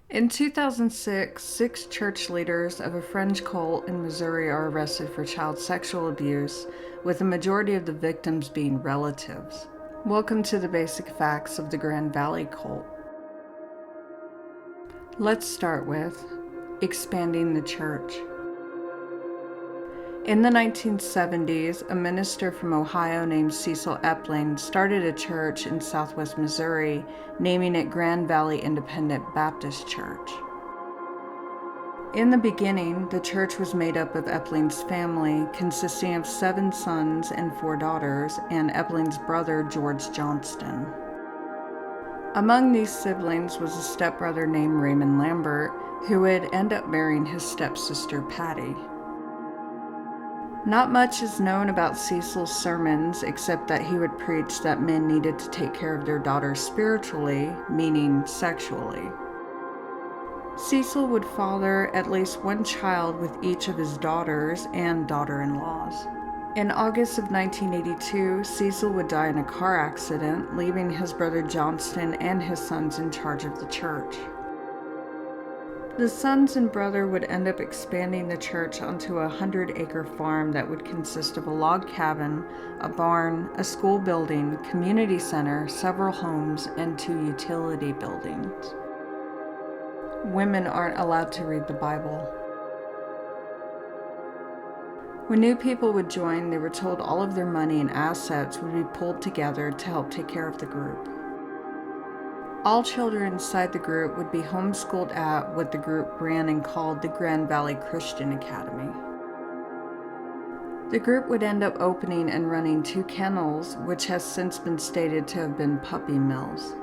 In 2006, 6 church leaders of a Fringe cult in Missouri are arrested for child sexual abuse, with the majority of the victims being relatives. Welcome to the basic facts of the Grand Valley cult. Let's start with expanding the church. In the 1970s, a minister from Ohio named Cecil Epling started a church in southwest Missouri, naming it Grand Valley Independent Baptist Church. In the beginning, the church was made up of Epling's family, consisting of 7 sons and 4 daughters, and Epling's brother, George Johnston. Among these siblings was a stepbrother named Raymond Lambert, who would end up marrying his stepsister, Patty. Not much is known about Cecil's sermons except that he would preach that men needed to take care of their daughters spiritually, meaning sexually. Cecil would father at least 1 child with each of his daughters and daughter-in-laws. In August of 1982, Cecil would die in a car accident, leaving his brother Johnston and his sons in charge of the church. The sons and brother would end up expanding the church onto a 100-acre farm that would consist of a log cabin, a barn, a school building, community center, several homes, and 2 utility buildings. Women aren't allowed to read the Bible. When new people would join, they were told all of their money and assets would be pulled together to help take care of the group. All children inside the group would be homeschooled at what the group ran and called the Grand Valley Christian Academy. The group would end up opening and running 2 kennels, which has since been stated to have been puppy mills.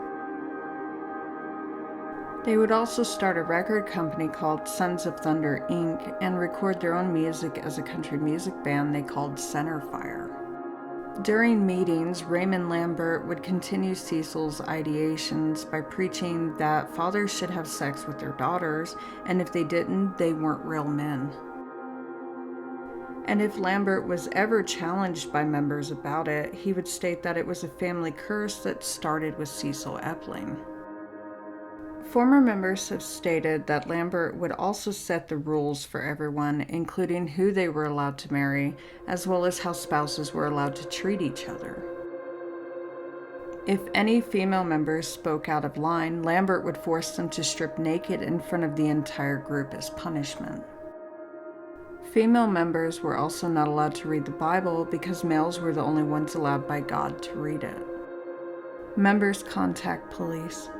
They would also start a record company called Sons of Thunder, Inc. and record their own music as a country music band they called Centerfire. During meetings, Raymond Lambert would continue Cecil's ideations by preaching that fathers should have sex with their daughters, and if they didn't, they weren't real men. And if Lambert was ever challenged by members about it, he would state that it was a family curse that started with Cecil Epling. Former members have stated that Lambert would also set the rules for everyone, including who they were allowed to marry, as well as how spouses were allowed to treat each other. If any female members spoke out of line, Lambert would force them to strip naked in front of the entire group as punishment. Female members were also not allowed to read the Bible because males were the only ones allowed by God to read it. Members contact police.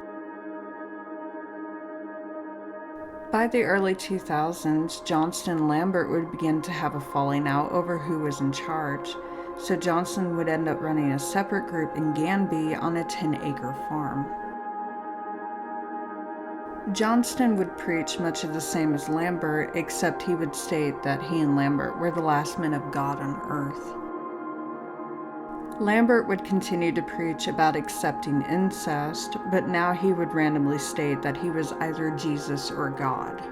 By the early 2000s, Johnston and Lambert would begin to have a falling out over who was in charge, so Johnston would end up running a separate group in Ganby on a 10-acre farm. Johnston would preach much of the same as Lambert, except he would state that he and Lambert were the last men of God on earth. Lambert would continue to preach about accepting incest, but now he would randomly state that he was either Jesus or God.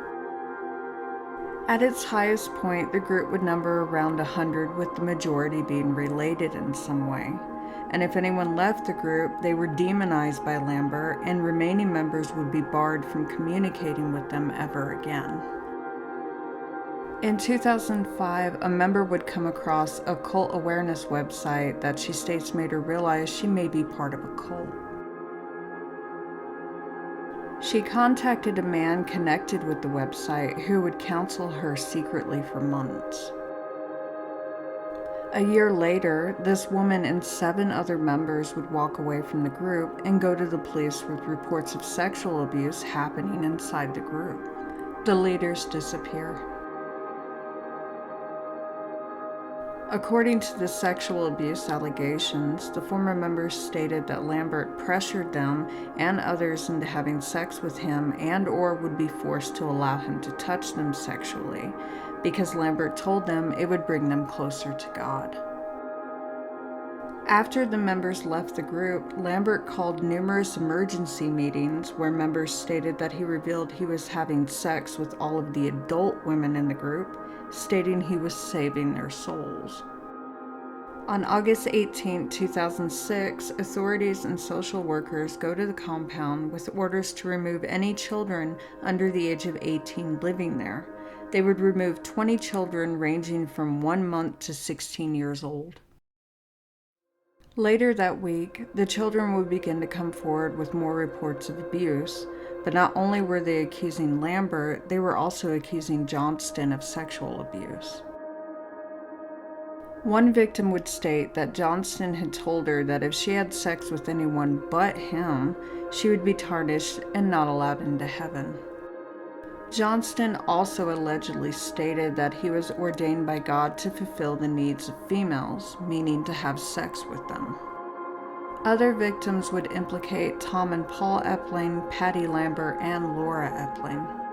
At its highest point, the group would number around 100, with the majority being related in some way. And if anyone left the group, they were demonized by Lambert, and remaining members would be barred from communicating with them ever again. In 2005, a member would come across a cult awareness website that she states made her realize she may be part of a cult. She contacted a man connected with the website who would counsel her secretly for months. A year later, this woman and 7 other members would walk away from the group and go to the police with reports of sexual abuse happening inside the group. The leaders disappear. According to the sexual abuse allegations, the former members stated that Lambert pressured them and others into having sex with him and/or would be forced to allow him to touch them sexually, because Lambert told them it would bring them closer to God. After the members left the group, Lambert called numerous emergency meetings where members stated that he revealed he was having sex with all of the adult women in the group, stating he was saving their souls. On August 18, 2006, authorities and social workers go to the compound with orders to remove any children under the age of 18 living there. They would remove 20 children ranging from 1 month to 16 years old. Later that week, the children would begin to come forward with more reports of abuse, but not only were they accusing Lambert, they were also accusing Johnston of sexual abuse. One victim would state that Johnston had told her that if she had sex with anyone but him, she would be tarnished and not allowed into heaven. Johnston also allegedly stated that he was ordained by God to fulfill the needs of females, meaning to have sex with them. Other victims would implicate Tom and Paul Epling, Patty Lambert, and Laura Epling.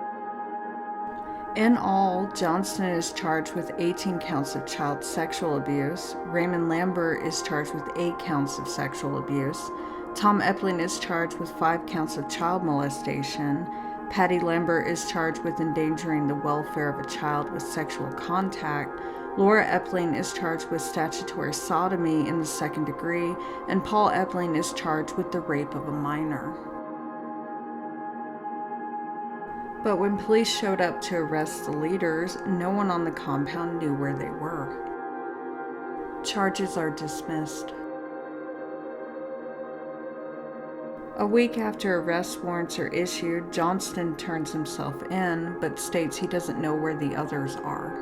In all, Johnston is charged with 18 counts of child sexual abuse. Raymond Lambert is charged with 8 counts of sexual abuse. Tom Epling is charged with 5 counts of child molestation. Patty Lambert is charged with endangering the welfare of a child with sexual contact. Laura Epling is charged with statutory sodomy in the 2nd degree, and Paul Epling is charged with the rape of a minor. But when police showed up to arrest the leaders, no one on the compound knew where they were. Charges are dismissed. A week after arrest warrants are issued, Johnston turns himself in, but states he doesn't know where the others are.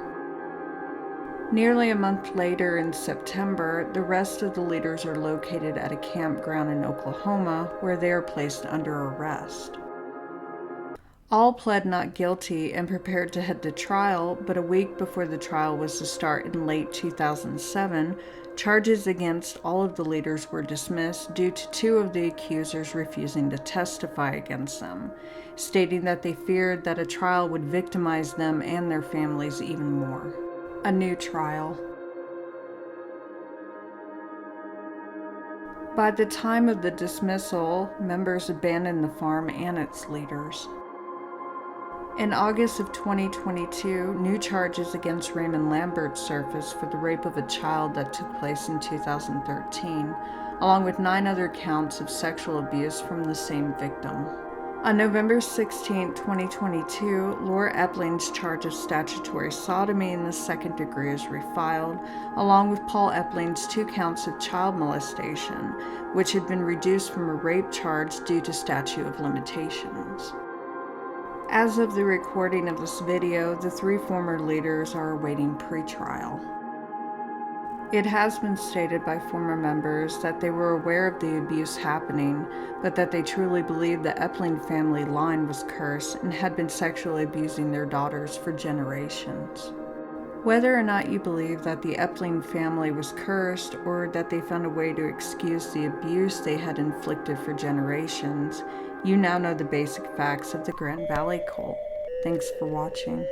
Nearly a month later, in September, the rest of the leaders are located at a campground in Oklahoma, where they are placed under arrest. All pled not guilty and prepared to head to trial, but a week before the trial was to start in late 2007, charges against all of the leaders were dismissed due to 2 of the accusers refusing to testify against them, stating that they feared that a trial would victimize them and their families even more. A new trial. By the time of the dismissal, members abandoned the farm and its leaders. In August of 2022, new charges against Raymond Lambert surfaced for the rape of a child that took place in 2013, along with 9 other counts of sexual abuse from the same victim. On November 16, 2022, Laura Epling's charge of statutory sodomy in the 2nd degree is refiled, along with Paul Epling's 2 counts of child molestation, which had been reduced from a rape charge due to statute of limitations. As of the recording of this video, the 3 former leaders are awaiting pretrial. It has been stated by former members that they were aware of the abuse happening, but that they truly believed the Epling family line was cursed and had been sexually abusing their daughters for generations. Whether or not you believe that the Epling family was cursed or that they found a way to excuse the abuse they had inflicted for generations, you now know the basic facts of the Grand Valley cult. Thanks for watching.